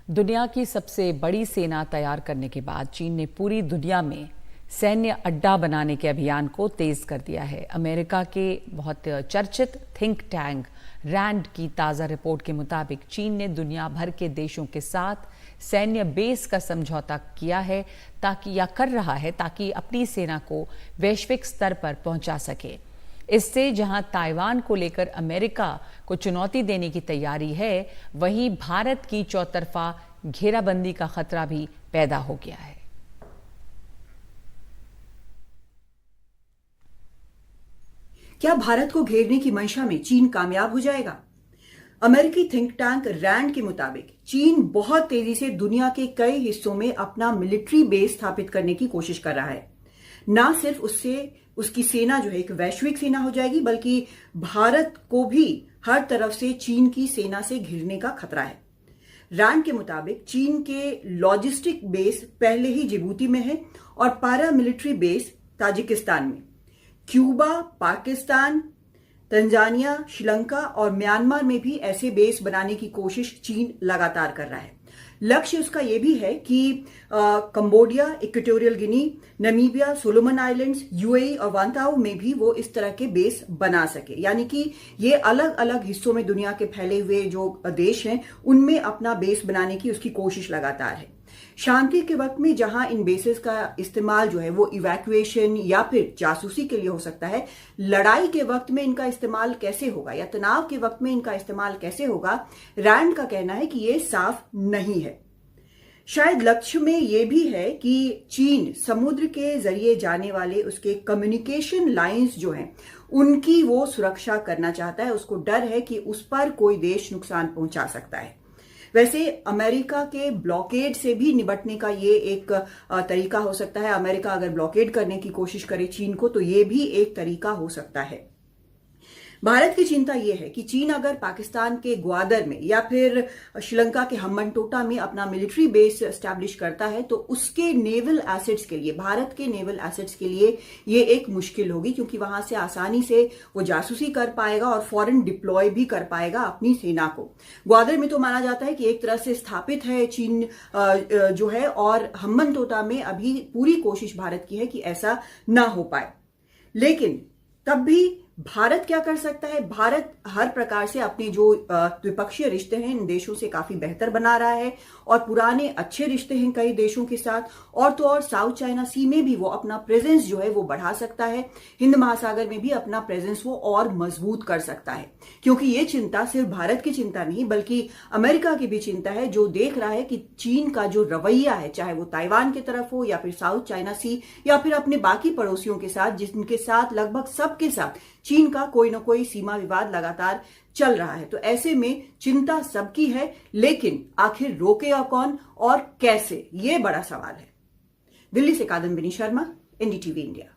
दुनिया की सबसे बड़ी सेना तैयार करने के बाद चीन ने पूरी दुनिया में सैन्य अड्डा बनाने के अभियान को तेज कर दिया है। अमेरिका के बहुत चर्चित थिंक टैंक रैंड की ताज़ा रिपोर्ट के मुताबिक चीन ने दुनिया भर के देशों के साथ सैन्य बेस का समझौता किया है कर रहा है ताकि अपनी सेना को वैश्विक स्तर पर पहुंचा सके। इससे जहां ताइवान को लेकर अमेरिका को चुनौती देने की तैयारी है, वहीं भारत की चौतरफा घेराबंदी का खतरा भी पैदा हो गया है। क्या भारत को घेरने की मंशा में चीन कामयाब हो जाएगा? अमेरिकी थिंक टैंक रैंड के मुताबिक चीन बहुत तेजी से दुनिया के कई हिस्सों में अपना मिलिट्री बेस स्थापित करने की कोशिश कर रहा है। ना सिर्फ उसकी सेना जो है एक वैश्विक सेना हो जाएगी, बल्कि भारत को भी हर तरफ से चीन की सेना से घिरने का खतरा है। रैंड के मुताबिक चीन के लॉजिस्टिक बेस पहले ही जिबूती में है और पैरा मिलिट्री बेस ताजिकिस्तान में। क्यूबा, पाकिस्तान, तंजानिया, श्रीलंका और म्यांमार में भी ऐसे बेस बनाने की कोशिश चीन लगातार कर रहा है। लक्ष्य उसका यह भी है कि Cambodia, Equatorial Guinea, Namibia, Solomon islands, UAE और वांताओ में भी वो इस तरह के बेस बना सके। यानी कि ये अलग अलग हिस्सों में दुनिया के फैले हुए जो देश हैं उनमें अपना बेस बनाने की उसकी कोशिश लगातार है। शांति के वक्त में जहां इन बेसिस का इस्तेमाल जो है वो इवैक्यूएशन या फिर जासूसी के लिए हो सकता है, लड़ाई के वक्त में इनका इस्तेमाल कैसे होगा या तनाव के वक्त में इनका इस्तेमाल कैसे होगा, रैंड का कहना है कि ये साफ नहीं है। शायद लक्ष्य में यह भी है कि चीन समुद्र के जरिए जाने वाले उसके कम्युनिकेशन लाइंस जो हैं उनकी वो सुरक्षा करना चाहता है। उसको डर है कि उस पर कोई देश नुकसान पहुंचा सकता है। वैसे अमेरिका के ब्लॉकेड से भी निपटने का ये एक तरीका हो सकता है। अमेरिका अगर ब्लॉकेड करने की कोशिश करे चीन को, तो ये भी एक तरीका हो सकता है। भारत की चिंता यह है कि चीन अगर पाकिस्तान के ग्वादर में या फिर श्रीलंका के हम्बनटोटा में अपना मिलिट्री बेस एस्टैब्लिश करता है, तो उसके नेवल एसेट्स के लिए, भारत के नेवल एसेट्स के लिए ये एक मुश्किल होगी, क्योंकि वहां से आसानी से वो जासूसी कर पाएगा और फॉरेन डिप्लॉय भी कर पाएगा अपनी सेना को। ग्वादर में तो माना जाता है कि एक तरह से स्थापित है चीन जो है, और हम्बनटोटा में अभी पूरी कोशिश भारत की है कि ऐसा ना हो पाए। लेकिन तब भी भारत क्या कर सकता है? भारत हर प्रकार से अपने जो द्विपक्षीय रिश्ते हैं इन देशों से काफी बेहतर बना रहा है और पुराने अच्छे रिश्ते हैं कई देशों के साथ। और तो और साउथ चाइना सी में भी वो अपना प्रेजेंस जो है वो बढ़ा सकता है। हिंद महासागर में भी अपना प्रेजेंस वो और मजबूत कर सकता है, क्योंकि ये चिंता सिर्फ भारत की चिंता नहीं बल्कि अमेरिका की भी चिंता है, जो देख रहा है कि चीन का जो रवैया है, चाहे वो ताइवान की तरफ हो या फिर साउथ चाइना सी या फिर अपने बाकी पड़ोसियों के साथ, जिनके साथ लगभग सबके साथ चीन का कोई ना कोई सीमा विवाद लगातार चल रहा है। तो ऐसे में चिंता सबकी है, लेकिन आखिर रोकेगा कौन और कैसे, ये बड़ा सवाल है। दिल्ली से कादम्बिनी शर्मा, एनडीटीवी इंडिया।